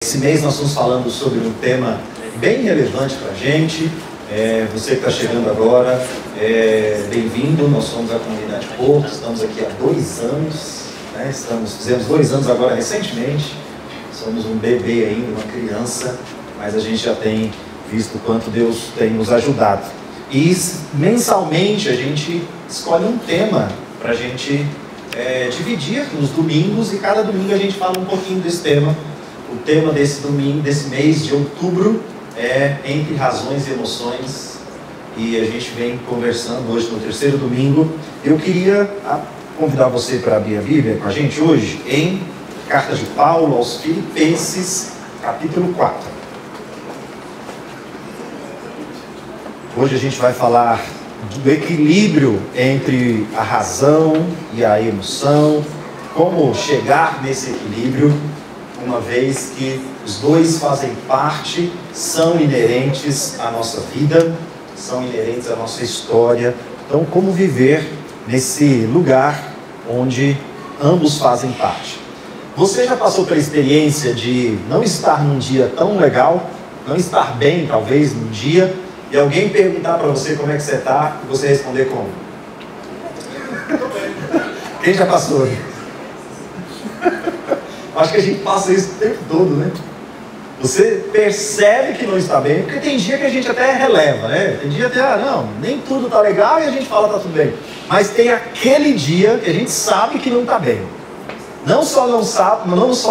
Esse mês nós estamos falando sobre um tema bem relevante para a gente. Você que está chegando agora, bem-vindo. Nós somos a Comunidade Porto, estamos aqui há 2 anos, né? Fizemos 2 anos agora recentemente. Somos um bebê ainda, uma criança, mas a gente já tem visto o quanto Deus tem nos ajudado. E mensalmente a gente escolhe um tema para a gente dividir nos domingos, e cada domingo a gente fala um pouquinho desse tema. O tema desse domingo, desse mês de outubro, é Entre Razões e Emoções, e a gente vem conversando hoje no 3º domingo. Eu queria convidar você para abrir a Bíblia com a gente hoje em Carta de Paulo aos Filipenses, capítulo 4. Hoje a gente vai falar do equilíbrio entre a razão e a emoção, como chegar nesse equilíbrio, uma vez que os dois fazem parte, são inerentes à nossa vida, são inerentes à nossa história. Então, como viver nesse lugar onde ambos fazem parte? Você já passou pela experiência de não estar num dia tão legal, não estar bem, talvez, num dia, e alguém perguntar para você como é que você está, e você responder como? Quem já passou? Acho que a gente passa isso o tempo todo, né? Você percebe que não está bem, porque tem dia que a gente até releva, né? Tem dia até, não, nem tudo está legal, e a gente fala tá tudo bem. Mas tem aquele dia que a gente sabe que não está bem. Não só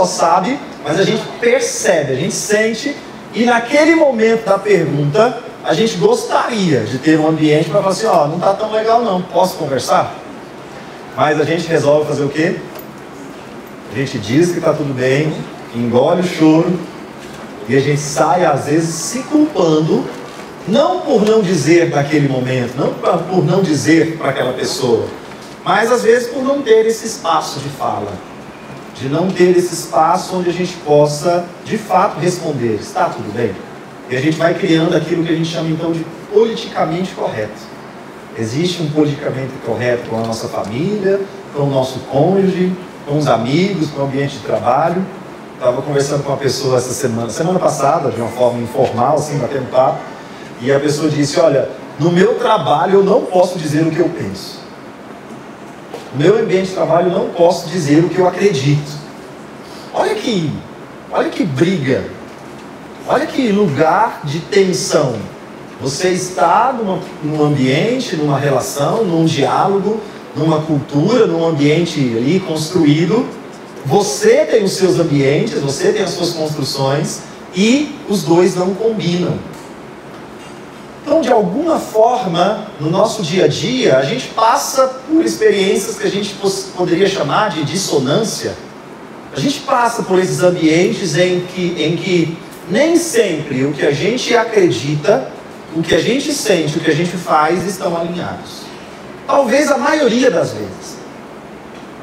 sabe, mas a gente percebe, a gente sente, e naquele momento da pergunta, a gente gostaria de ter um ambiente para falar assim, não está tão legal não, posso conversar? Mas a gente resolve fazer o quê? A gente diz que está tudo bem, engole o choro, e a gente sai às vezes se culpando, não por não dizer naquele momento, não por não dizer para aquela pessoa, mas às vezes por não ter esse espaço de fala, de não ter esse espaço onde a gente possa de fato responder, está tudo bem? E a gente vai criando aquilo que a gente chama então de politicamente correto. Existe um politicamente correto com a nossa família, com o nosso cônjuge, com os amigos, com o ambiente de trabalho. Estava conversando com uma pessoa essa semana passada, de uma forma informal, assim, batendo papo, e a pessoa disse, olha, no meu trabalho eu não posso dizer o que eu penso. No meu ambiente de trabalho eu não posso dizer o que eu acredito. Olha que briga, olha que lugar de tensão. Você está num ambiente, numa relação, num diálogo, numa cultura, num ambiente ali construído. Você tem os seus ambientes, você tem as suas construções, e os dois não combinam. Então, de alguma forma, no nosso dia a dia, a gente passa por experiências que a gente poderia chamar de dissonância. A gente passa por esses ambientes em que nem sempre o que a gente acredita, o que a gente sente, o que a gente faz estão alinhados. Talvez a maioria das vezes.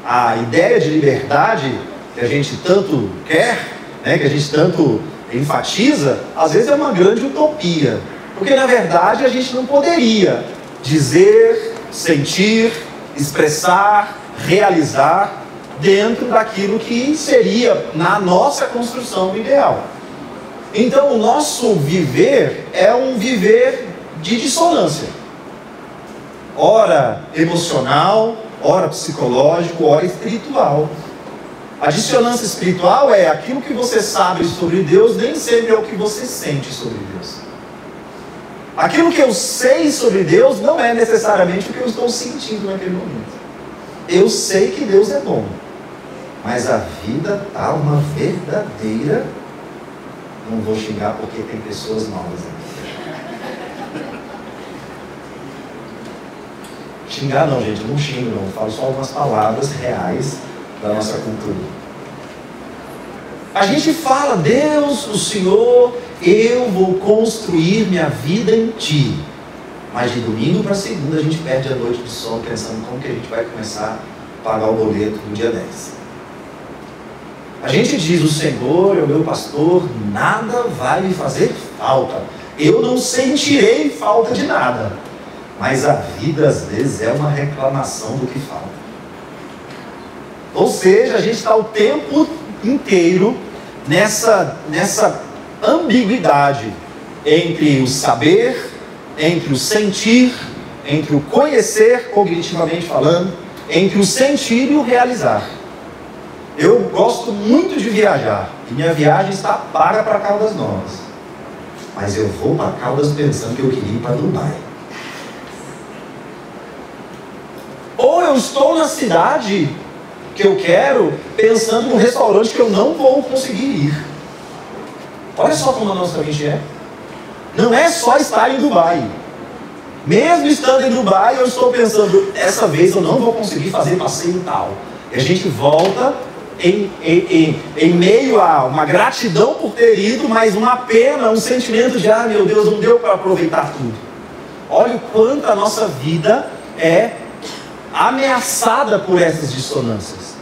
A ideia de liberdade que a gente tanto quer, né, que a gente tanto enfatiza, às vezes é uma grande utopia. Porque na verdade a gente não poderia dizer, sentir, expressar, realizar dentro daquilo que seria na nossa construção ideal. Então o nosso viver é um viver de dissonância. Ora emocional, ora psicológico, ora espiritual. A dissonância espiritual é aquilo que você sabe sobre Deus, nem sempre é o que você sente sobre Deus. Aquilo que eu sei sobre Deus não é necessariamente o que eu estou sentindo naquele momento. Eu sei que Deus é bom, mas a vida está uma verdadeira... Não vou xingar porque tem pessoas novas aqui. Xingar não, gente, eu não xingo não, eu falo só algumas palavras reais da nossa cultura. A gente fala, Deus, o Senhor, eu vou construir minha vida em Ti. Mas de domingo para segunda a gente perde a noite de sono pensando como que a gente vai começar a pagar o boleto no dia 10. A gente diz, o Senhor é o meu pastor, nada vai me fazer falta. Eu não sentirei falta de nada. Mas a vida às vezes é uma reclamação do que falta. Ou seja, a gente está o tempo inteiro nessa ambiguidade entre o saber, entre o sentir, entre o conhecer, cognitivamente falando, entre o sentir e o realizar. Eu gosto muito de viajar, e minha viagem está paga para Caldas Novas. Mas eu vou para Caldas pensando que eu queria ir para Dubai. Ou eu estou na cidade que eu quero, pensando num restaurante que eu não vou conseguir ir. Olha só como a nossa mente é. Não é só estar em Dubai. Mesmo estando em Dubai, eu estou pensando, essa vez eu não vou conseguir fazer passeio tal. E a gente volta em meio a uma gratidão por ter ido, mas uma pena, um sentimento de, meu Deus, não deu para aproveitar tudo. Olha o quanto a nossa vida é ameaçada por essas dissonâncias.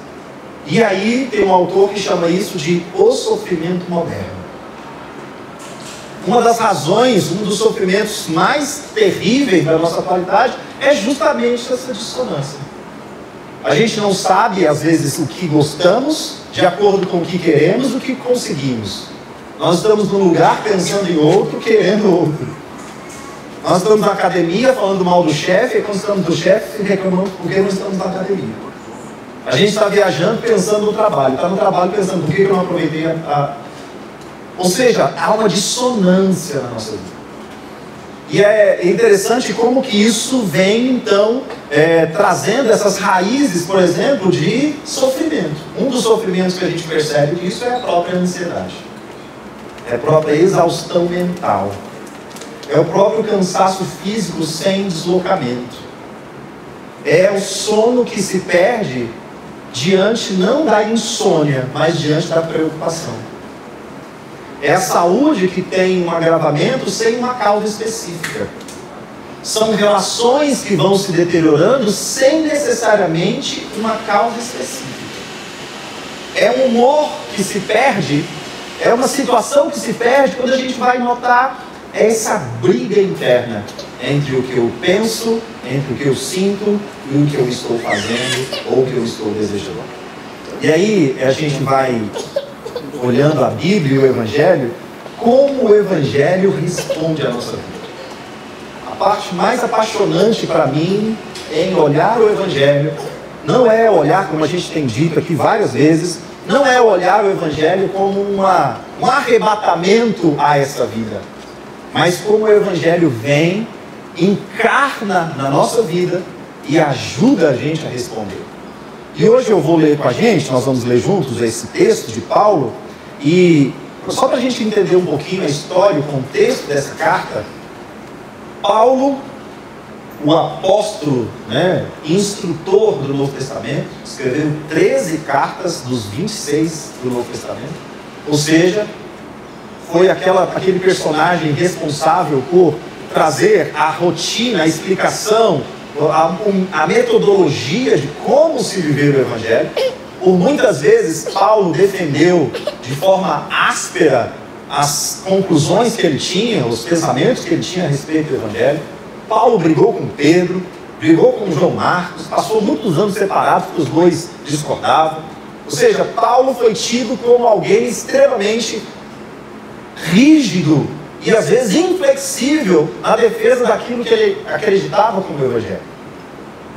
E aí tem um autor que chama isso de o sofrimento moderno. Uma das razões, um dos sofrimentos mais terríveis da nossa atualidade é justamente essa dissonância. A gente não sabe, às vezes, o que gostamos, de acordo com o que queremos, o que conseguimos. Nós estamos num lugar pensando em outro, querendo outro. Nós estamos na academia falando mal do chefe, e quando estamos do chefe, reclamamos porque não estamos na academia. A gente está viajando pensando no trabalho, está no trabalho pensando por que eu não aproveitei Ou seja, há uma dissonância na nossa vida. E é interessante como que isso vem, então, trazendo essas raízes, por exemplo, de sofrimento. Um dos sofrimentos que a gente percebe disso é a própria ansiedade. É a própria exaustão mental. É o próprio cansaço físico sem deslocamento. É o sono que se perde diante não da insônia, mas diante da preocupação. É a saúde que tem um agravamento sem uma causa específica. São relações que vão se deteriorando sem necessariamente uma causa específica. É um humor que se perde, é uma situação que se perde quando a gente vai notar essa briga interna entre o que eu penso, entre o que eu sinto e o que eu estou fazendo ou o que eu estou desejando. E aí a gente vai olhando a Bíblia e o Evangelho, como o Evangelho responde à nossa vida. A parte mais apaixonante para mim em olhar o Evangelho não é olhar, como a gente tem dito aqui várias vezes, não é olhar o Evangelho como um arrebatamento a essa vida, mas como o Evangelho vem, encarna na nossa vida e ajuda a gente a responder. E hoje eu vou ler com a gente, nós vamos ler juntos esse texto de Paulo, e só para a gente entender um pouquinho a história, o contexto dessa carta, Paulo, o apóstolo, instrutor do Novo Testamento, escreveu 13 cartas dos 26 do Novo Testamento, ou seja, foi aquele personagem responsável por trazer a rotina, a explicação, a metodologia de como se viver o Evangelho. Por muitas vezes Paulo defendeu de forma áspera as conclusões que ele tinha, os pensamentos que ele tinha a respeito do Evangelho. Paulo brigou com Pedro, brigou com João Marcos, passou muitos anos separados porque os dois discordavam. Ou seja, Paulo foi tido como alguém extremamente rígido e às vezes inflexível na defesa daquilo que ele acreditava como o Evangelho.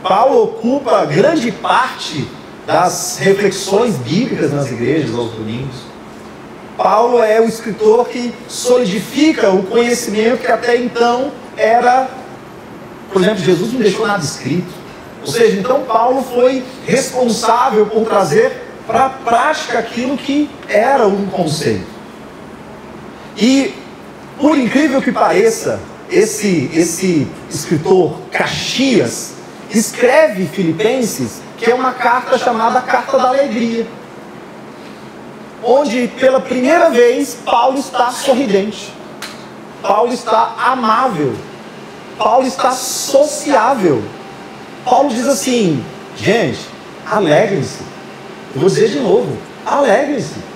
Paulo ocupa grande parte das reflexões bíblicas nas igrejas aos domingos. Paulo é o escritor que solidifica o conhecimento que até então era, por exemplo, Jesus não deixou nada escrito. Ou seja, então Paulo foi responsável por trazer para a prática aquilo que era um conceito. E, por incrível que pareça, esse escritor Caxias escreve Filipenses, que é uma carta chamada Carta da Alegria, onde pela primeira vez Paulo está sorridente, Paulo está amável, Paulo está sociável. Paulo diz assim: gente, alegrem-se. Eu vou dizer de novo, alegrem-se.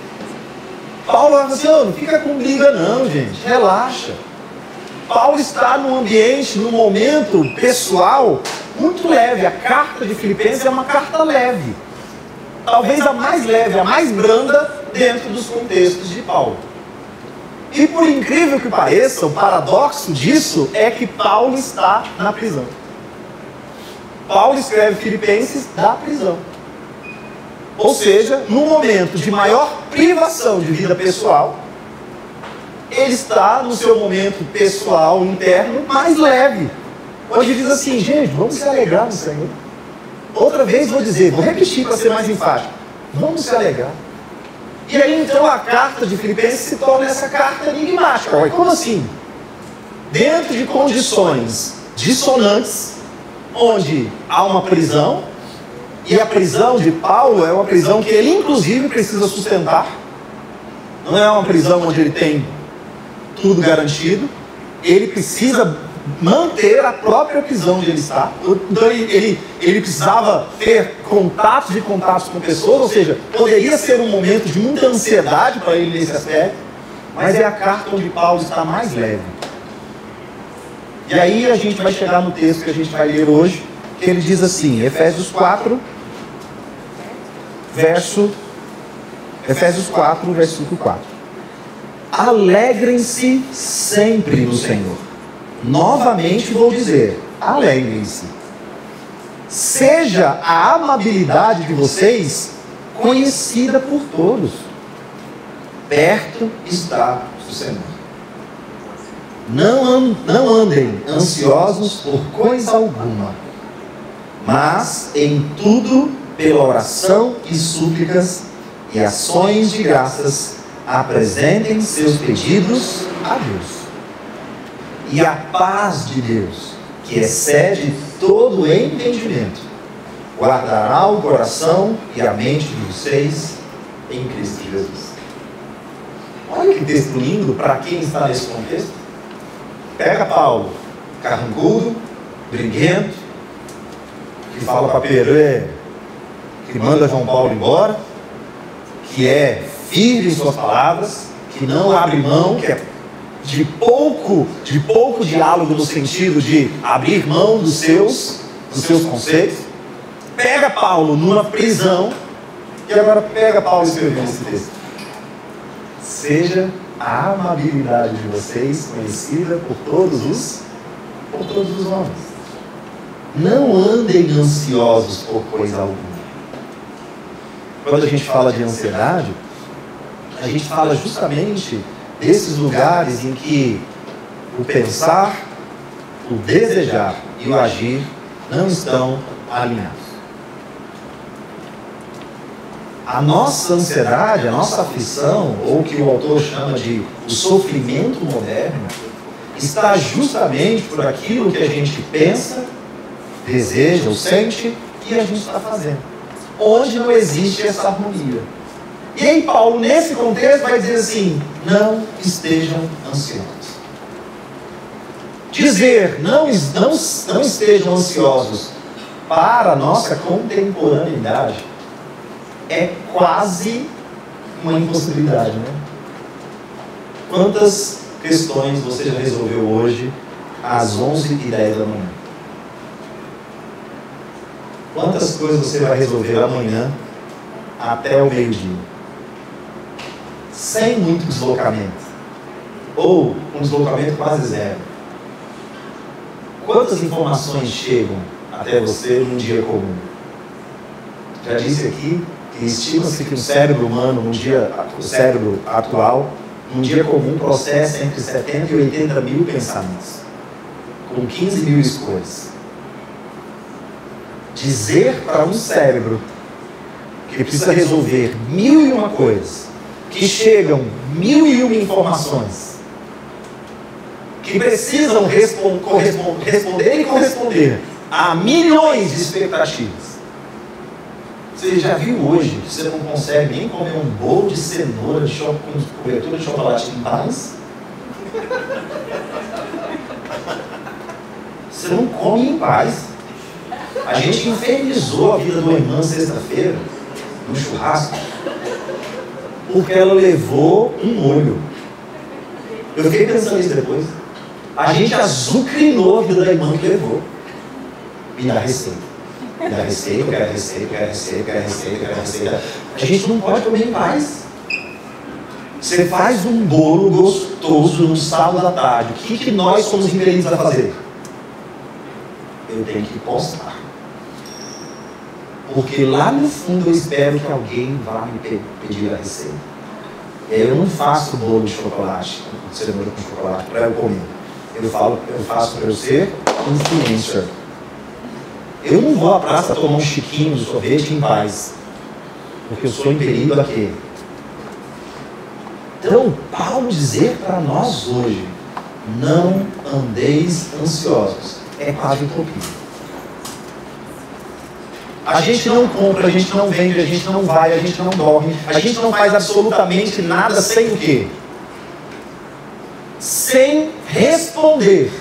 Paulo fala assim: não fica com briga não, gente, relaxa. Paulo está num ambiente, num momento pessoal muito leve. A carta de Filipenses é uma carta leve. talvez a mais leve, a mais branda dentro dos contextos de Paulo. E por incrível que pareça, o paradoxo disso é que Paulo está na prisão. Paulo escreve Filipenses da prisão. Ou seja, no momento de maior privação de vida pessoal, ele está no seu momento pessoal, interno, mais leve. Onde diz assim, gente, vamos se alegrar no Senhor. Outra vez vou dizer, vou repetir para ser mais enfático. Vamos se alegrar. E aí então a carta de Filipenses se torna essa carta enigmática. Olha, como assim? Dentro de condições dissonantes, onde há uma prisão, e a prisão de Paulo é uma prisão que ele inclusive precisa sustentar. Não é uma prisão onde ele tem tudo garantido. Ele precisa manter a própria prisão onde ele está. Então ele precisava ter contatos com pessoas, ou seja, poderia ser um momento de muita ansiedade para ele nesse aspecto, mas é a carta onde Paulo está mais leve. E aí a gente vai chegar no texto que a gente vai ler hoje, que ele diz assim, Efésios 4, versículo 4. Alegrem-se sempre no Senhor. Novamente vou dizer, alegrem-se. Seja a amabilidade de vocês conhecida por todos. Perto está o Senhor. Não andem ansiosos por coisa alguma, mas em tudo, pela oração e súplicas e ações de graças, apresentem seus pedidos a Deus. E a paz de Deus, que excede todo entendimento, guardará o coração e a mente de vocês em Cristo Jesus. Olha que texto lindo para quem está nesse contexto. Pega Paulo, carrancudo, briguento, que fala para Pedro, que manda João Paulo embora, que é firme em suas palavras, que não abre mão, que é de pouco diálogo no sentido de abrir mão dos seus conceitos. Pega Paulo numa prisão, e agora pega Paulo escrevendo esse texto. Seja a amabilidade de vocês conhecida por todos os homens. Não andem ansiosos por coisa alguma. Quando a gente fala de ansiedade, a gente fala justamente desses lugares em que o pensar, o desejar e o agir não estão alinhados. A nossa ansiedade, a nossa aflição, ou o que o autor chama de o sofrimento moderno, está justamente por aquilo que a gente pensa, deseja ou sente e a gente está fazendo, onde não existe essa harmonia. E aí Paulo, nesse contexto, vai dizer assim, não estejam ansiosos. Dizer não estejam ansiosos para a nossa contemporaneidade é quase uma impossibilidade, né? Quantas questões você já resolveu hoje às 11h10 da manhã? Quantas coisas você vai resolver amanhã até o meio-dia? Sem muito deslocamento, ou um deslocamento quase zero. Quantas informações chegam até você num dia comum? Já disse aqui que estima-se que o cérebro humano, o cérebro atual, num dia comum processa entre 70 e 80 mil pensamentos, com 15 mil escolhas. Dizer para um cérebro que precisa resolver 1001 coisas, que chegam 1001 informações, que precisam responder e corresponder a milhões de expectativas. Você já viu hoje que você não consegue nem comer um bolo de cenoura com cobertura de chocolate em paz? Você não come em paz. A gente infernizou a vida do irmão sexta-feira, no churrasco, porque ela levou um molho. Eu fiquei pensando nisso depois. A gente azucrinou a vida da irmã que levou. E da receita. Me dá receita, eu quero receita, eu quero receita, eu quero receita, eu quero receita. A gente não pode comer em paz. Você faz um bolo gostoso no sábado à tarde. O que nós somos impelidos a fazer? Eu tenho que postar. Porque lá no fundo eu espero que alguém vá me pedir a receita. Eu não faço bolo de chocolate, cenoura com chocolate, para eu comer. Eu faço para eu ser influencer. Eu não vou à praça tomar um chiquinho de sorvete em paz. Porque eu sou impelido a quê? Então, Paulo dizer para nós hoje, não andeis ansiosos, é quase utopia. A gente não compra, a gente não vende, a gente não vai, a gente não dorme, a gente não faz absolutamente nada sem o quê? Sem responder.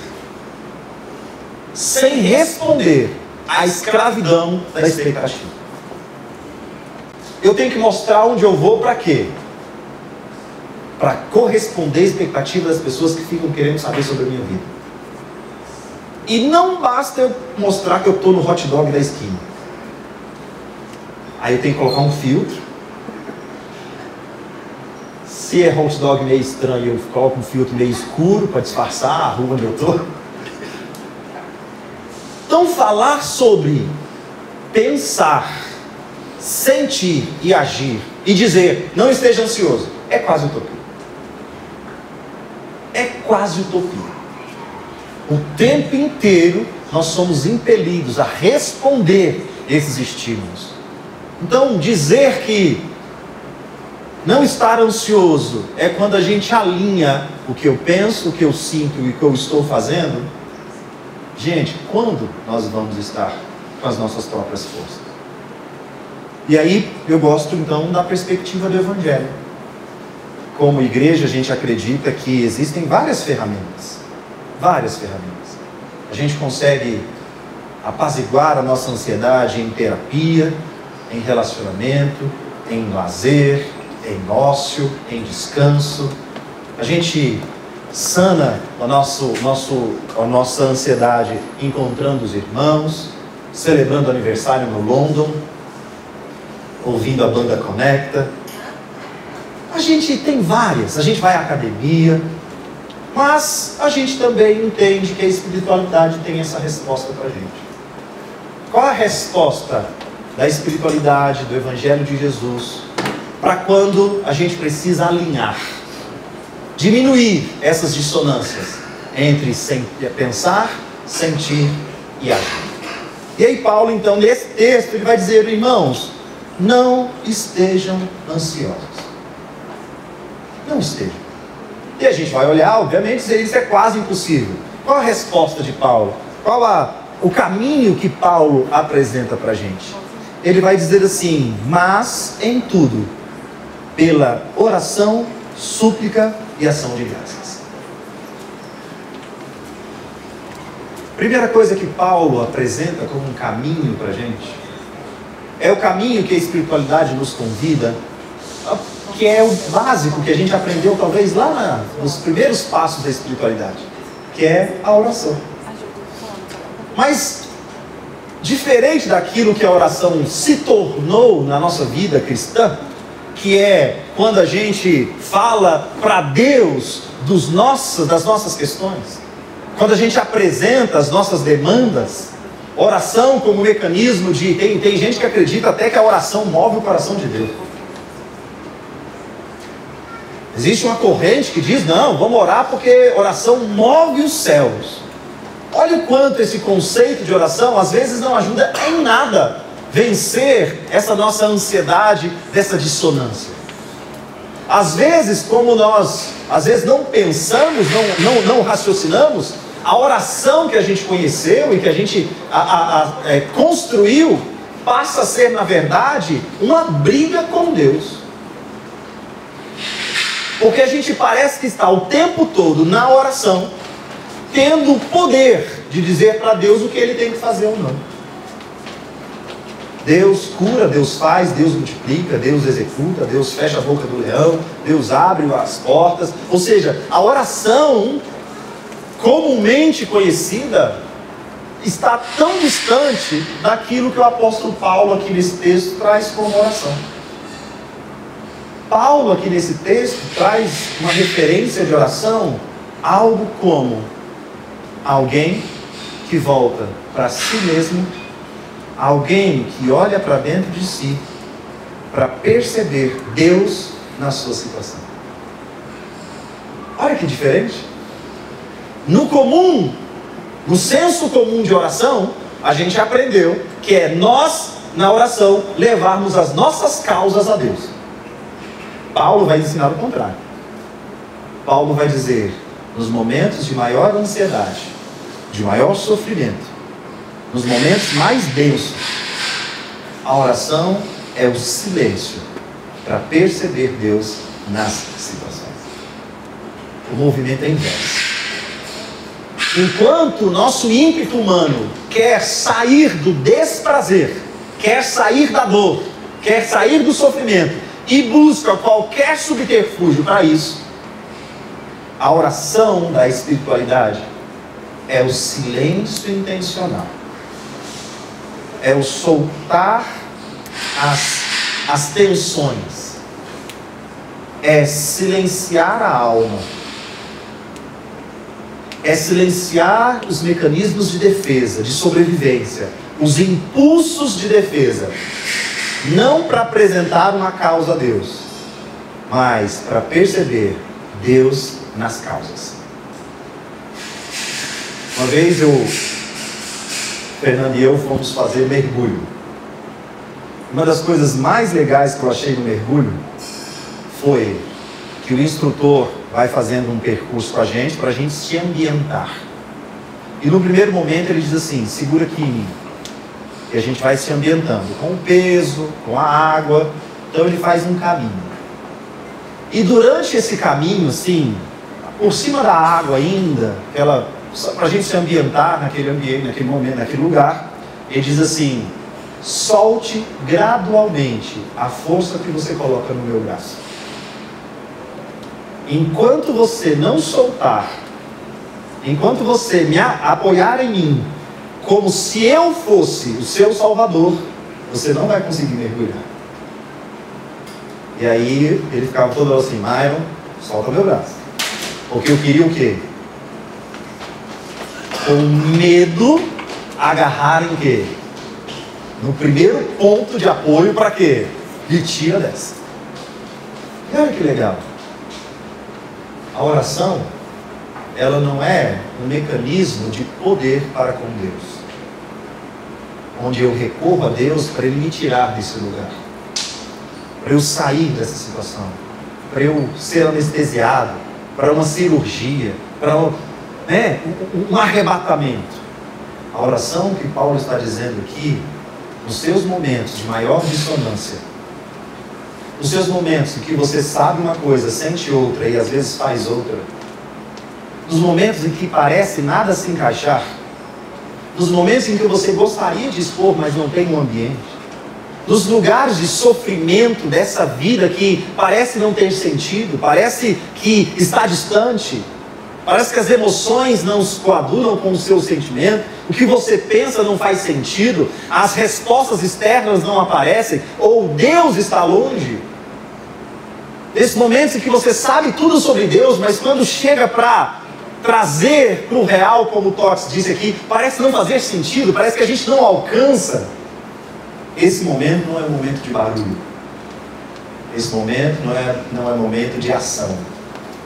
Sem responder à escravidão da expectativa. Eu tenho que mostrar onde eu vou para quê? Para corresponder à expectativa das pessoas que ficam querendo saber sobre a minha vida. E não basta eu mostrar que eu estou no hot dog da esquina. Aí eu tenho que colocar um filtro. Se é hot dog meio estranho, eu coloco um filtro meio escuro para disfarçar a rua onde eu estou. Então falar sobre pensar, sentir e agir e dizer não esteja ansioso é quase utopia. É quase utopia. O tempo inteiro nós somos impelidos a responder esses estímulos. Então dizer que não estar ansioso é quando a gente alinha o que eu penso, o que eu sinto e o que eu estou fazendo. Gente, quando nós vamos estar com as nossas próprias forças? E aí eu gosto então da perspectiva do Evangelho. Como igreja a gente acredita que existem várias ferramentas. Várias ferramentas. A gente consegue apaziguar a nossa ansiedade em terapia, em relacionamento, em lazer, em ócio, em descanso. A gente sana a nossa ansiedade encontrando os irmãos, celebrando o aniversário no London, ouvindo a banda Conecta. A gente tem várias, a gente vai à academia, mas a gente também entende que a espiritualidade tem essa resposta para a gente. Qual a resposta da espiritualidade, do Evangelho de Jesus, para quando a gente precisa alinhar, diminuir essas dissonâncias entre pensar, sentir e agir? E aí Paulo, então, nesse texto, ele vai dizer, irmãos, não estejam ansiosos. Não estejam. E a gente vai olhar, obviamente, dizer isso é quase impossível. Qual a resposta de Paulo? Qual o caminho que Paulo apresenta para a gente? Ele vai dizer assim, mas em tudo, pela oração, súplica e ação de graças. Primeira coisa que Paulo apresenta como um caminho para a gente, é o caminho que a espiritualidade nos convida, que é o básico que a gente aprendeu talvez lá nos primeiros passos da espiritualidade, que é a oração. Mas, diferente daquilo que a oração se tornou na nossa vida cristã, que é quando a gente fala para Deus das nossas questões, quando a gente apresenta as nossas demandas, oração como mecanismo de... Tem gente que acredita até que a oração move o coração de Deus. Existe uma corrente que diz, não, vamos orar porque oração move os céus. Olha o quanto esse conceito de oração às vezes não ajuda em nada vencer essa nossa ansiedade dessa dissonância. Às vezes, como nós não pensamos, não raciocinamos, a oração que a gente conheceu e que a gente construiu passa a ser, na verdade, uma briga com Deus. Porque a gente parece que está o tempo todo na oração, tendo o poder de dizer para Deus o que Ele tem que fazer ou não. Deus cura, Deus faz, Deus multiplica, Deus executa, Deus fecha a boca do leão, Deus abre as portas. Ou seja, a oração comumente conhecida está tão distante daquilo que o apóstolo Paulo aqui nesse texto traz como oração. Paulo aqui nesse texto traz uma referência de oração, algo como alguém que volta para si mesmo, alguém que olha para dentro de si, para perceber Deus na sua situação. Olha que diferente. No comum, no senso comum de oração, a gente aprendeu que é nós, na oração, levarmos as nossas causas a Deus. Paulo vai ensinar o contrário. Paulo vai dizer, nos momentos de maior ansiedade, de maior sofrimento, nos momentos mais densos, a oração é o silêncio para perceber Deus nas situações. O movimento é inverso. Enquanto o nosso ímpeto humano quer sair do desprazer, quer sair da dor, quer sair do sofrimento e busca qualquer subterfúgio para isso, a oração da espiritualidade é o silêncio intencional, é o soltar as tensões, é silenciar a alma, é silenciar os mecanismos de defesa, de sobrevivência, os impulsos de defesa, não para apresentar uma causa a Deus, mas para perceber Deus nas causas. Uma vez Fernando e eu fomos fazer mergulho. Uma das coisas mais legais que eu achei no mergulho foi que o instrutor vai fazendo um percurso com a gente para a gente se ambientar. E no primeiro momento ele diz assim, segura aqui em mim. E a gente vai se ambientando com o peso, com a água. Então ele faz um caminho. E durante esse caminho, assim, por cima da água ainda, para a gente se ambientar naquele ambiente, naquele momento, naquele lugar, ele diz assim, solte gradualmente a força que você coloca no meu braço. Enquanto você não soltar, enquanto você me apoiar em mim, como se eu fosse o seu salvador, você não vai conseguir mergulhar. E aí ele ficava todo assim, Myron, solta meu braço. Porque eu queria o quê? Com medo, agarrar em quê? No primeiro ponto de apoio para quê? Me tira dessa. E olha que legal. A oração, ela não é um mecanismo de poder para com Deus, onde eu recorro a Deus para Ele me tirar desse lugar, para eu sair dessa situação, para eu ser anestesiado, para uma cirurgia, para um arrebatamento. A oração que Paulo está dizendo aqui, nos seus momentos de maior dissonância, nos seus momentos em que você sabe uma coisa, sente outra e às vezes faz outra, nos momentos em que parece nada se encaixar, nos momentos em que você gostaria de expor, mas não tem um ambiente, nos lugares de sofrimento dessa vida que parece não ter sentido, parece que está distante, parece que as emoções não se coadunam com o seu sentimento, o que você pensa não faz sentido, as respostas externas não aparecem, ou Deus está longe. Nesses momentos em que você sabe tudo sobre Deus, mas quando chega para trazer para o real, como o Tox disse aqui, parece não fazer sentido, parece que a gente não alcança. Esse momento não é um momento de barulho. Esse momento não é momento de ação.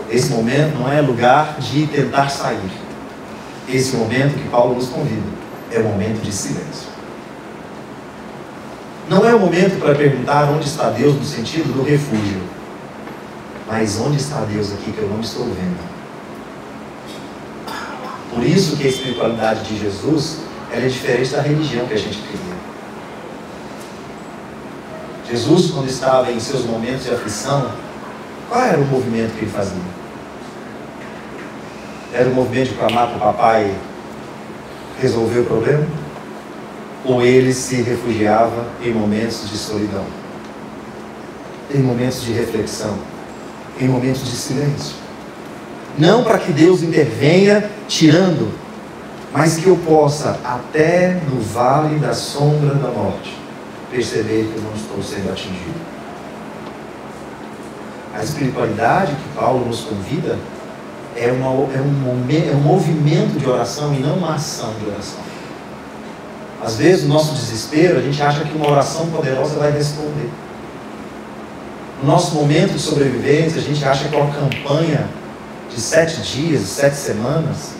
Esse momento não é lugar de tentar sair. Esse momento que Paulo nos convida é o momento de silêncio. Não é o momento para perguntar onde está Deus no sentido do refúgio, mas onde está Deus aqui que eu não estou vendo. Por isso que a espiritualidade de Jesus ela é diferente da religião que a gente cria. Jesus, quando estava em seus momentos de aflição, qual era o movimento que ele fazia? Era o movimento de clamar para o papai resolver o problema? Ou ele se refugiava em momentos de solidão, em momentos de reflexão, em momentos de silêncio? Não para que Deus intervenha tirando, mas que eu possa, até no vale da sombra da morte, perceber que eu não estou sendo atingido. A espiritualidade que Paulo nos convida é um movimento de oração e não uma ação de oração. Às vezes, no nosso desespero, a gente acha que uma oração poderosa vai responder. No nosso momento de sobrevivência, a gente acha que uma campanha de 7 dias, de 7 semanas,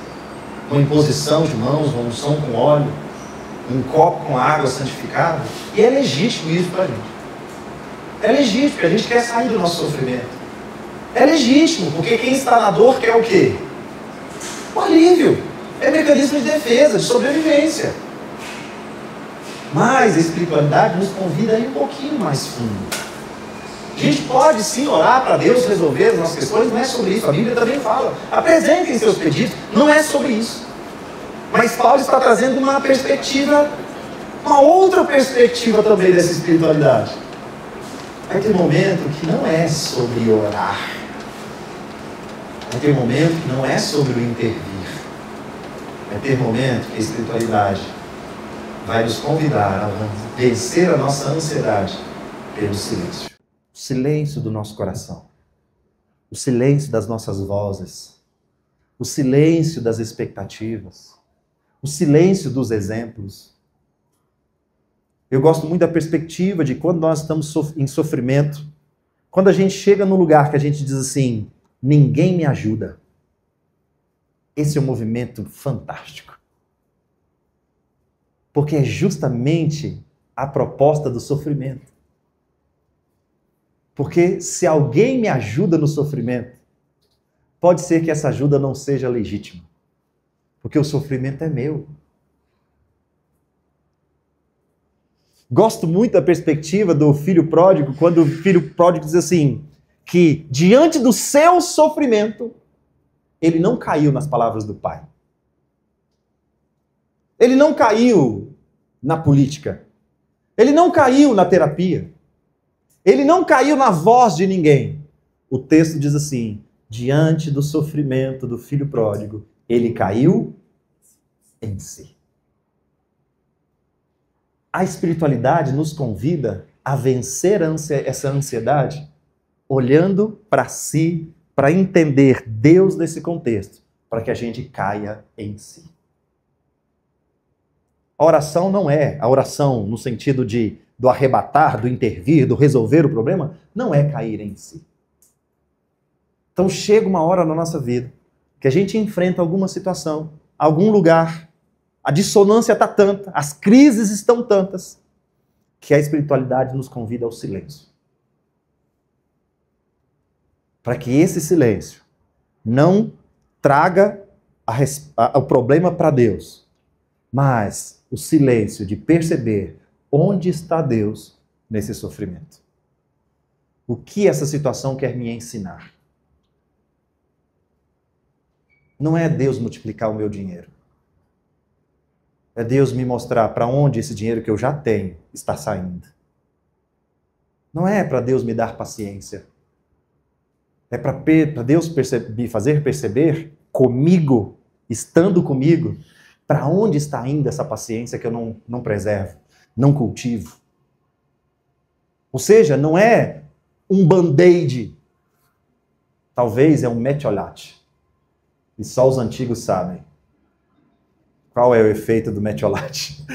uma imposição de mãos, uma unção com óleo, um copo com água santificada, e é legítimo isso para a gente. É legítimo, porque a gente quer sair do nosso sofrimento. É legítimo, porque quem está na dor quer o quê? O alívio. É mecanismo de defesa, de sobrevivência. Mas a espiritualidade nos convida a ir um pouquinho mais fundo. A gente pode sim orar para Deus resolver as nossas questões, não é sobre isso. A Bíblia também fala. Apresentem seus pedidos, não é sobre isso. Mas Paulo está trazendo uma perspectiva, uma outra perspectiva também dessa espiritualidade. Vai ter momento que não é sobre orar. Vai ter momento que não é sobre o intervir. Vai ter momento que a espiritualidade vai nos convidar a vencer a nossa ansiedade pelo silêncio. O silêncio do nosso coração. O silêncio das nossas vozes. O silêncio das expectativas. O silêncio dos exemplos. Eu gosto muito da perspectiva de quando nós estamos em sofrimento, quando a gente chega num lugar que a gente diz assim, ninguém me ajuda. Esse é um movimento fantástico. Porque é justamente a proposta do sofrimento. Porque se alguém me ajuda no sofrimento, pode ser que essa ajuda não seja legítima. Porque o sofrimento é meu. Gosto muito da perspectiva do filho pródigo, quando o filho pródigo diz assim, que diante do seu sofrimento, ele não caiu nas palavras do pai. Ele não caiu na política. Ele não caiu na terapia. Ele não caiu na voz de ninguém. O texto diz assim, diante do sofrimento do filho pródigo, ele caiu em si. A espiritualidade nos convida a vencer essa ansiedade olhando para si, para entender Deus nesse contexto, para que a gente caia em si. A oração não é a oração no sentido do arrebatar, do intervir, do resolver o problema, não é cair em si. Então chega uma hora na nossa vida que a gente enfrenta alguma situação, algum lugar, a dissonância está tanta, as crises estão tantas, que a espiritualidade nos convida ao silêncio. Para que esse silêncio não traga o problema para Deus, mas o silêncio de perceber onde está Deus nesse sofrimento. O que essa situação quer me ensinar? Não é Deus multiplicar o meu dinheiro. É Deus me mostrar para onde esse dinheiro que eu já tenho está saindo. Não é para Deus me dar paciência. É para Deus me fazer perceber comigo, estando comigo, para onde está indo essa paciência que eu não preservo, não cultivo. Ou seja, não é um band-aid. Talvez é um metiolate. E só os antigos sabem. Qual é o efeito do metiolate?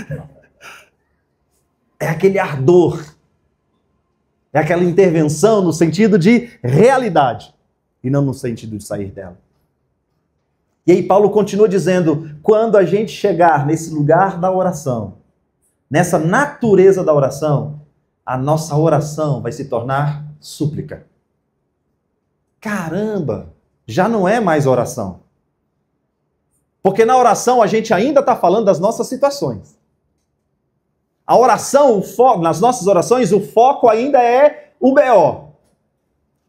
É aquele ardor. É aquela intervenção no sentido de realidade. E não no sentido de sair dela. E aí Paulo continua dizendo, quando a gente chegar nesse lugar da oração, nessa natureza da oração, a nossa oração vai se tornar súplica. Caramba! Já não é mais oração. Porque na oração a gente ainda está falando das nossas situações. A oração, nas nossas orações, o foco ainda é o BO.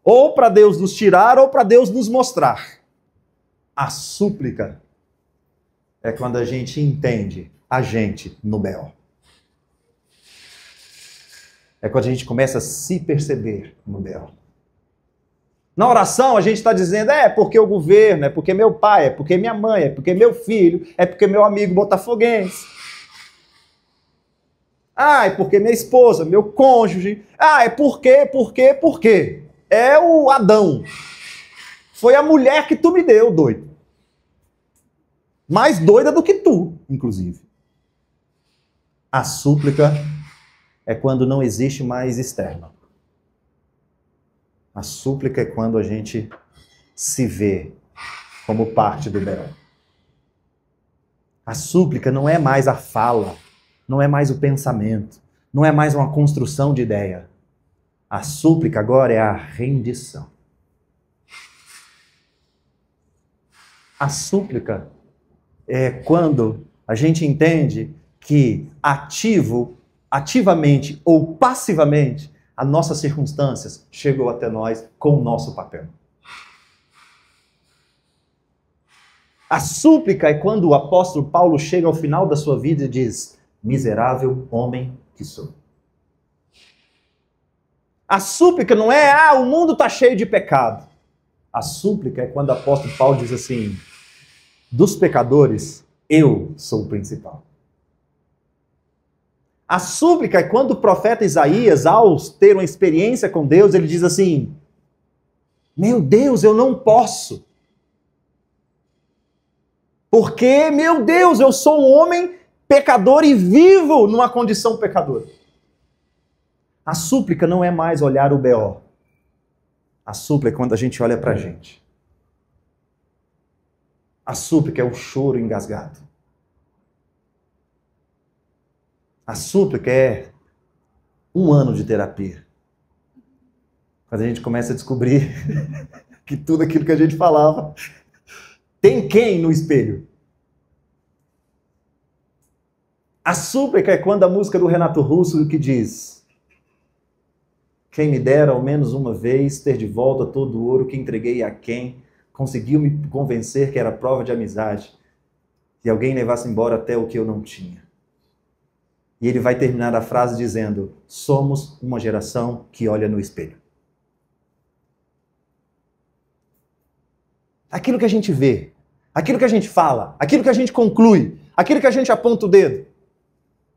Ou para Deus nos tirar, ou para Deus nos mostrar. A súplica é quando a gente entende a gente no BO. É quando a gente começa a se perceber no BO. Na oração a gente está dizendo, é porque o governo, é porque meu pai, é porque minha mãe, é porque meu filho, é porque meu amigo botafoguense. Ah, é porque minha esposa, meu cônjuge. Ah, é porque. É o Adão. Foi a mulher que tu me deu, doido. Mais doida do que tu, inclusive. A súplica é quando não existe mais externo. A súplica é quando a gente se vê como parte do B.O. A súplica não é mais a fala, não é mais o pensamento, não é mais uma construção de ideia. A súplica agora é a rendição. A súplica é quando a gente entende que ativamente ou passivamente, as nossas circunstâncias chegou até nós com o nosso papel. A súplica é quando o apóstolo Paulo chega ao final da sua vida e diz, miserável homem que sou. A súplica não é, o mundo está cheio de pecado. A súplica é quando o apóstolo Paulo diz assim, dos pecadores, eu sou o principal. A súplica é quando o profeta Isaías, ao ter uma experiência com Deus, ele diz assim, meu Deus, eu não posso. Porque, meu Deus, eu sou um homem pecador e vivo numa condição pecadora. A súplica não é mais olhar o B.O. A súplica é quando a gente olha pra gente. A súplica é o choro engasgado. A súplica é 1 ano de terapia. Quando a gente começa a descobrir que tudo aquilo que a gente falava tem quem no espelho? A súplica é quando a música do Renato Russo que diz, quem me dera ao menos uma vez ter de volta todo o ouro que entreguei a quem conseguiu me convencer que era prova de amizade e alguém levasse embora até o que eu não tinha. E ele vai terminar a frase dizendo, somos uma geração que olha no espelho. Aquilo que a gente vê, aquilo que a gente fala, aquilo que a gente conclui, aquilo que a gente aponta o dedo,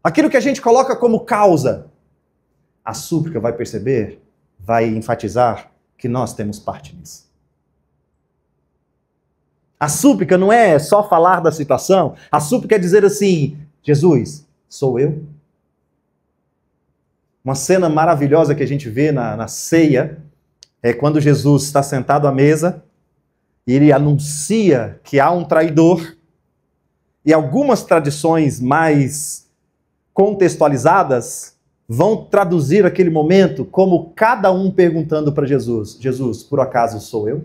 aquilo que a gente coloca como causa, a súplica vai perceber, vai enfatizar que nós temos parte nisso. A súplica não é só falar da situação, a súplica é dizer assim, Jesus, sou eu? Uma cena maravilhosa que a gente vê na ceia é quando Jesus está sentado à mesa e ele anuncia que há um traidor e algumas tradições mais contextualizadas vão traduzir aquele momento como cada um perguntando para Jesus, Jesus, por acaso sou eu?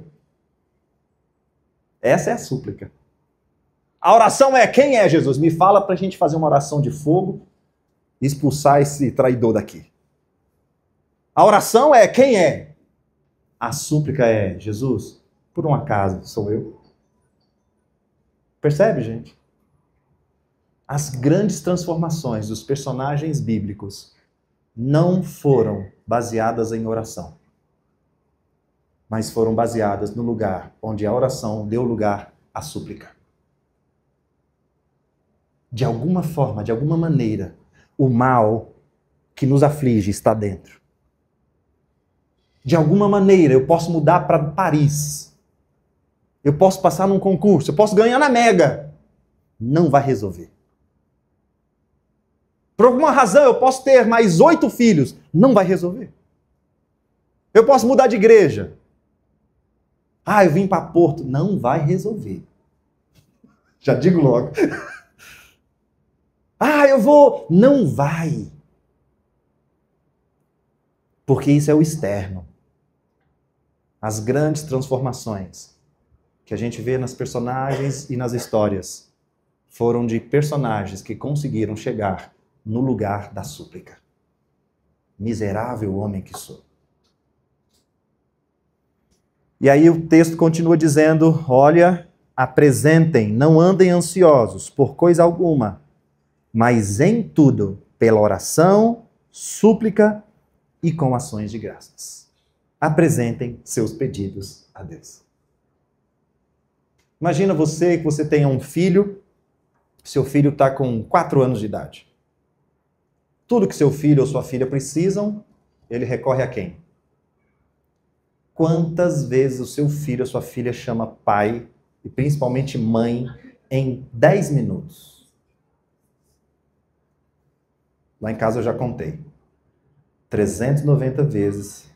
Essa é a súplica. A oração é, quem é Jesus? Me fala para a gente fazer uma oração de fogo e expulsar esse traidor daqui. A oração é, quem é? A súplica é, Jesus, por um acaso sou eu? Percebe, gente? As grandes transformações dos personagens bíblicos não foram baseadas em oração, mas foram baseadas no lugar onde a oração deu lugar à súplica. De alguma forma, de alguma maneira, o mal que nos aflige está dentro. De alguma maneira, eu posso mudar para Paris. Eu posso passar num concurso, eu posso ganhar na Mega. Não vai resolver. Por alguma razão, eu posso ter mais 8 filhos. Não vai resolver. Eu posso mudar de igreja. Eu vim para Porto. Não vai resolver. Já digo logo. Eu vou. Não vai. Porque isso é o externo. As grandes transformações que a gente vê nas personagens e nas histórias foram de personagens que conseguiram chegar no lugar da súplica. Miserável homem que sou. E aí o texto continua dizendo, olha, apresentem, não andem ansiosos por coisa alguma, mas em tudo, pela oração, súplica e com ações de graças. Apresentem seus pedidos a Deus. Imagina você que você tenha um filho, seu filho está com 4 anos de idade. Tudo que seu filho ou sua filha precisam, ele recorre a quem? Quantas vezes o seu filho ou sua filha chama pai, e principalmente mãe, em 10 minutos? Lá em casa eu já contei. 390 vezes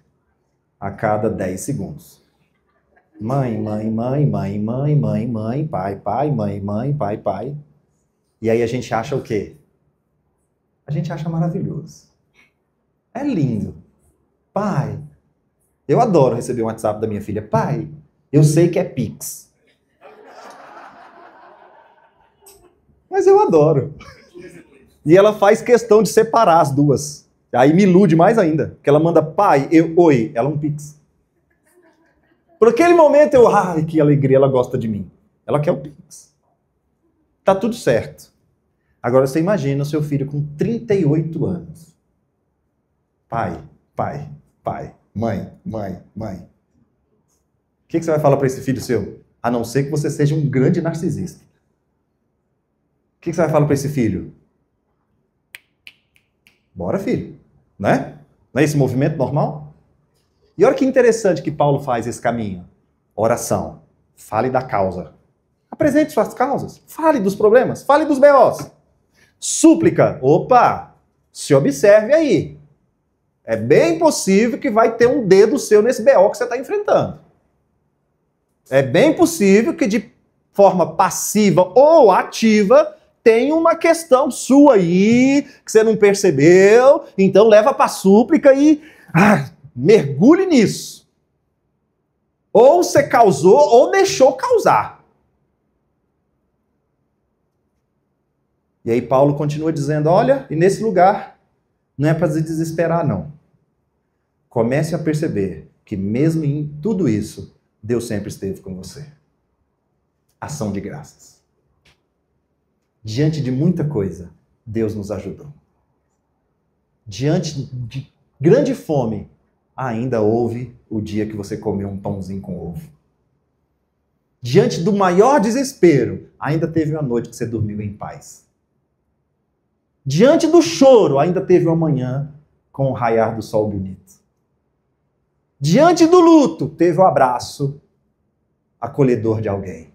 a cada 10 segundos. Mãe, mãe, mãe, mãe, mãe, mãe, mãe, pai, pai, mãe, mãe, pai, pai. E aí a gente acha o quê? A gente acha maravilhoso. É lindo. Pai, eu adoro receber um WhatsApp da minha filha. Pai, eu sei que é Pix. Mas eu adoro. E ela faz questão de separar as duas. Aí me ilude mais ainda. Porque ela manda, pai, oi, ela um Pix. Por aquele momento eu, ai, que alegria, ela gosta de mim. Ela quer o Pix. Tá tudo certo. Agora você imagina o seu filho com 38 anos. Pai, pai, pai, mãe, mãe, mãe. O que você vai falar para esse filho seu? A não ser que você seja um grande narcisista. O que você vai falar para esse filho? Bora, filho. Né? Não é esse movimento normal? E olha que interessante que Paulo faz esse caminho. Oração. Fale da causa. Apresente suas causas. Fale dos problemas. Fale dos B.O.s. Súplica. Opa! Se observe aí. É bem possível que vai ter um dedo seu nesse B.O. que você está enfrentando. É bem possível que de forma passiva ou ativa tem uma questão sua aí que você não percebeu. Então leva para a súplica e mergulhe nisso. Ou você causou ou deixou causar. E aí Paulo continua dizendo, olha, e nesse lugar não é para se desesperar não. Comece a perceber que mesmo em tudo isso, Deus sempre esteve com você. Ação de graças. Diante de muita coisa, Deus nos ajudou. Diante de grande fome, ainda houve o dia que você comeu um pãozinho com ovo. Diante do maior desespero, ainda teve uma noite que você dormiu em paz. Diante do choro, ainda teve uma manhã com o raiar do sol bonito. Diante do luto, teve o abraço acolhedor de alguém.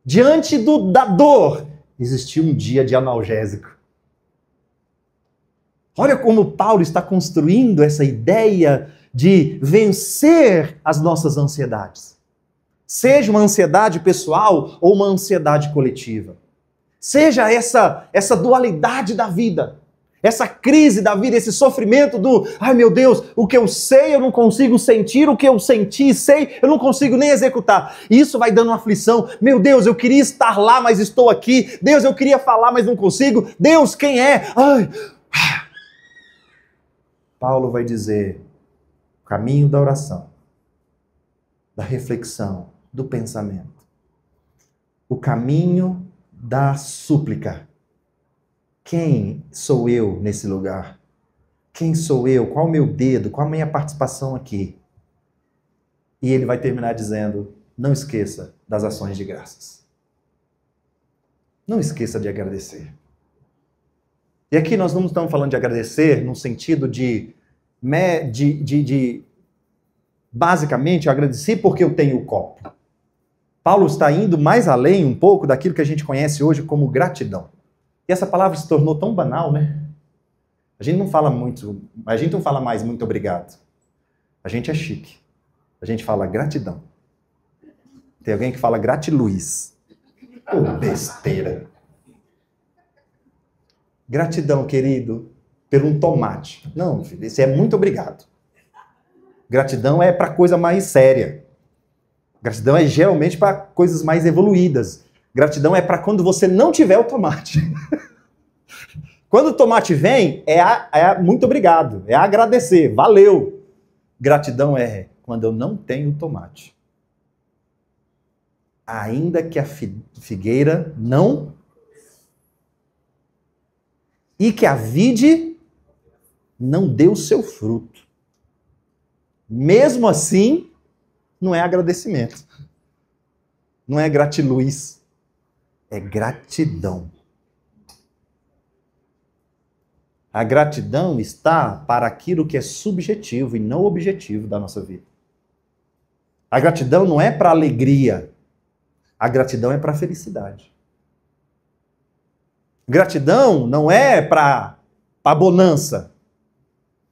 Diante da dor, existiu um dia de analgésico. Olha como Paulo está construindo essa ideia de vencer as nossas ansiedades. Seja uma ansiedade pessoal ou uma ansiedade coletiva. Seja essa dualidade da vida, essa crise da vida, esse sofrimento do, ai meu Deus, o que eu sei eu não consigo sentir, o que eu senti e sei eu não consigo nem executar. E isso vai dando uma aflição. Meu Deus, eu queria estar lá, mas estou aqui. Deus, eu queria falar, mas não consigo. Deus, quem é? Ai. Paulo vai dizer, o caminho da oração, da reflexão, do pensamento. O caminho da súplica. Quem sou eu nesse lugar? Quem sou eu? Qual o meu dedo? Qual a minha participação aqui? E ele vai terminar dizendo, não esqueça das ações de graças. Não esqueça de agradecer. E aqui nós não estamos falando de agradecer no sentido de basicamente, eu agradeci porque eu tenho o copo. Paulo está indo mais além um pouco daquilo que a gente conhece hoje como gratidão. E essa palavra se tornou tão banal, né? A gente não fala mais muito obrigado. A gente é chique. A gente fala gratidão. Tem alguém que fala gratiluz. Oh, besteira. Gratidão, querido, por um tomate. Não, filho, esse é muito obrigado. Gratidão é para coisa mais séria. Gratidão é geralmente para coisas mais evoluídas. Gratidão é para quando você não tiver o tomate. Quando o tomate vem, é muito obrigado, é agradecer, valeu. Gratidão é quando eu não tenho tomate. Ainda que a figueira não... E que a vide não dê o seu fruto. Mesmo assim, não é agradecimento. Não é gratiluz. É gratidão. A gratidão está para aquilo que é subjetivo e não objetivo da nossa vida. A gratidão não é para alegria. A gratidão é para felicidade. Gratidão não é para bonança.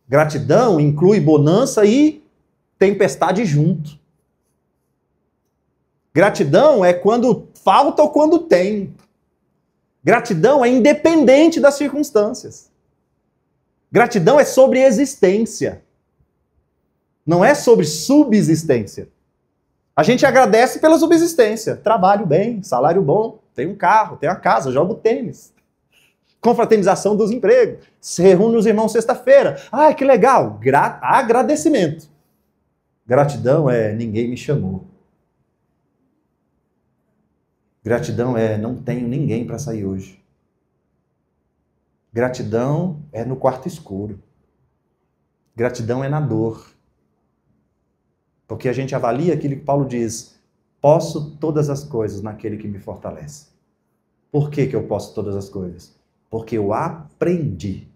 Gratidão inclui bonança e tempestade junto. Gratidão é quando falta ou quando tem. Gratidão é independente das circunstâncias. Gratidão é sobre existência. Não é sobre subsistência. A gente agradece pela subsistência. Trabalho bem, salário bom, tenho um carro, tenho a casa, jogo tênis. Confraternização dos empregos. Se reúne os irmãos sexta-feira. Ah, que legal. Agradecimento. Gratidão é ninguém me chamou. Gratidão é não tenho ninguém para sair hoje. Gratidão é no quarto escuro. Gratidão é na dor. Porque a gente avalia aquilo que Paulo diz: posso todas as coisas naquele que me fortalece. Por que eu posso todas as coisas? Porque eu aprendi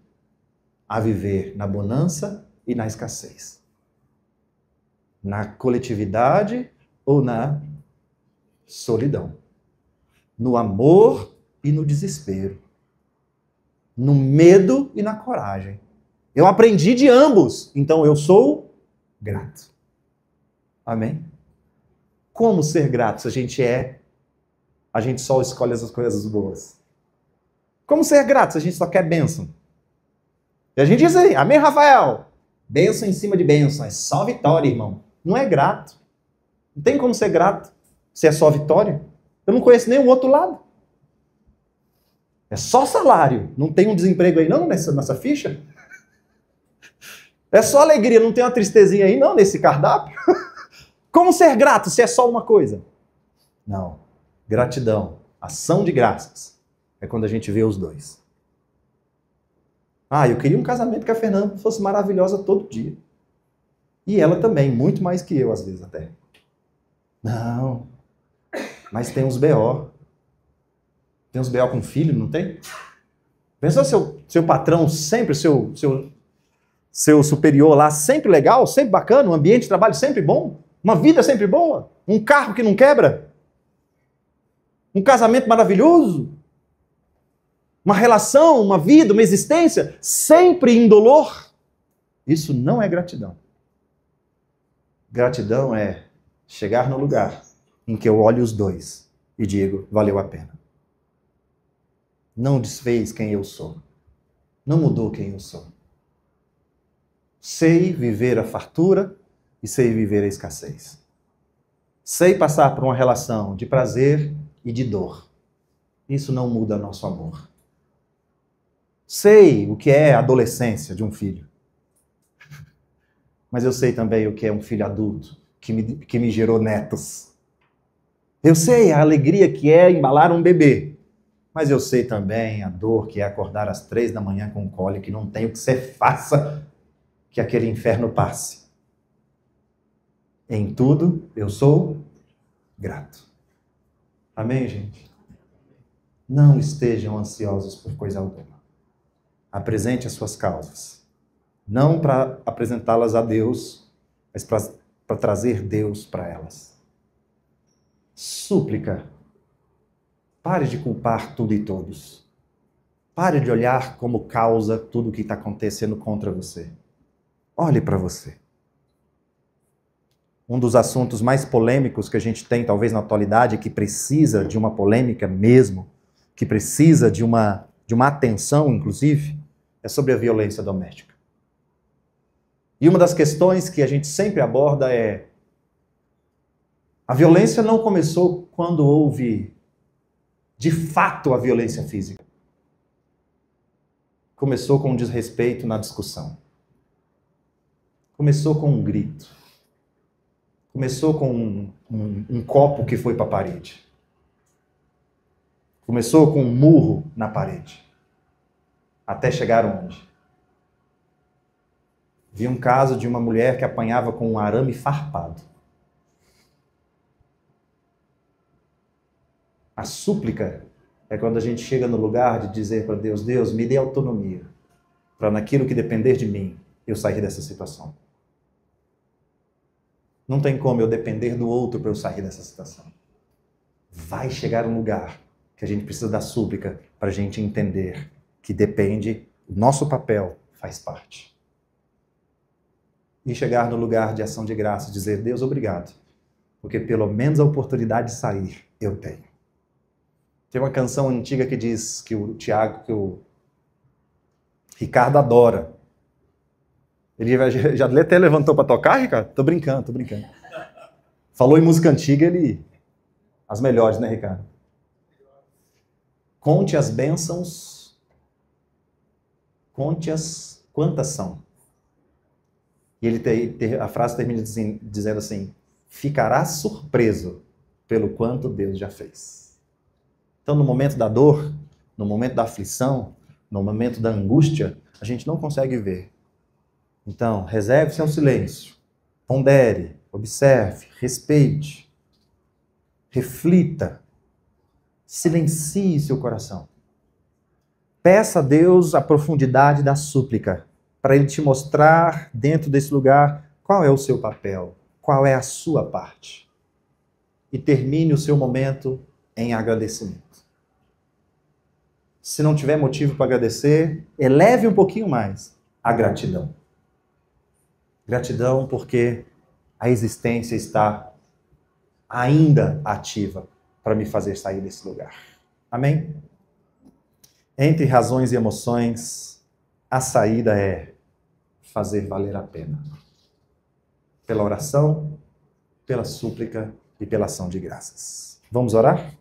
a viver na bonança e na escassez. Na coletividade ou na solidão. No amor e no desespero. No medo e na coragem. Eu aprendi de ambos, então eu sou grato. Amém? Como ser grato se a gente só escolhe as coisas boas? Como ser grato se a gente só quer bênção? E a gente diz aí, amém, Rafael? Bênção em cima de bênção, é só vitória, irmão. Não é grato. Não tem como ser grato se é só vitória. Eu não conheço nem o outro lado. É só salário. Não tem um desemprego aí não nessa ficha? É só alegria, não tem uma tristezinha aí não nesse cardápio? Como ser grato se é só uma coisa? Não. Gratidão, ação de graças, é quando a gente vê os dois. Eu queria um casamento que a Fernanda fosse maravilhosa todo dia. E ela também, muito mais que eu às vezes até. Não. Mas tem uns BO. Tem uns BO com filho, não tem? Pensou seu patrão sempre, seu superior lá, sempre legal, sempre bacana, um ambiente de trabalho sempre bom, uma vida sempre boa, um carro que não quebra, um casamento maravilhoso, uma relação, uma vida, uma existência sempre indolor. Isso não é gratidão. Gratidão é chegar no lugar em que eu olho os dois e digo, valeu a pena. Não desfez quem eu sou. Não mudou quem eu sou. Sei viver a fartura e sei viver a escassez. Sei passar por uma relação de prazer e de dor. Isso não muda nosso amor. Sei o que é a adolescência de um filho. Mas eu sei também o que é um filho adulto que me gerou netos. Eu sei a alegria que é embalar um bebê. Mas eu sei também a dor que é acordar às 3 da manhã com cólica que não tem o que você faça que aquele inferno passe. Em tudo eu sou grato. Amém, gente? Não estejam ansiosos por coisa alguma. Apresente as suas causas. Não para apresentá-las a Deus, mas para trazer Deus para elas. Súplica. Pare de culpar tudo e todos. Pare de olhar como causa tudo o que está acontecendo contra você. Olhe para você. Um dos assuntos mais polêmicos que a gente tem, talvez na atualidade, que precisa de uma polêmica mesmo, que precisa de uma atenção, inclusive, é sobre a violência doméstica. E uma das questões que a gente sempre aborda é: a violência não começou quando houve, de fato, a violência física. Começou com um desrespeito na discussão. Começou com um grito. Começou com um copo que foi para a parede. Começou com um murro na parede. Até chegar onde? Vi um caso de uma mulher que apanhava com um arame farpado. A súplica é quando a gente chega no lugar de dizer para Deus, Deus, me dê autonomia, para naquilo que depender de mim, eu sair dessa situação. Não tem como eu depender do outro para eu sair dessa situação. Vai chegar um lugar que a gente precisa da súplica para a gente entender que depende, o nosso papel faz parte. E chegar no lugar de ação de graça e dizer, Deus, obrigado, porque pelo menos a oportunidade de sair eu tenho. Tem uma canção antiga que diz que o Ricardo adora. Ele já até levantou para tocar, Ricardo? Tô brincando. Falou em música antiga, as melhores, né, Ricardo? Conte as bênçãos, conte-as quantas são. E a frase termina dizendo assim, ficará surpreso pelo quanto Deus já fez. Então, no momento da dor, no momento da aflição, no momento da angústia, a gente não consegue ver. Então, reserve seu silêncio, pondere, observe, respeite, reflita, silencie seu coração. Peça a Deus a profundidade da súplica, para Ele te mostrar dentro desse lugar qual é o seu papel, qual é a sua parte. E termine o seu momento em agradecimento. Se não tiver motivo para agradecer, eleve um pouquinho mais a gratidão. Gratidão porque a existência está ainda ativa para me fazer sair desse lugar. Amém? Entre razões e emoções, a saída é fazer valer a pena. Pela oração, pela súplica e pela ação de graças. Vamos orar?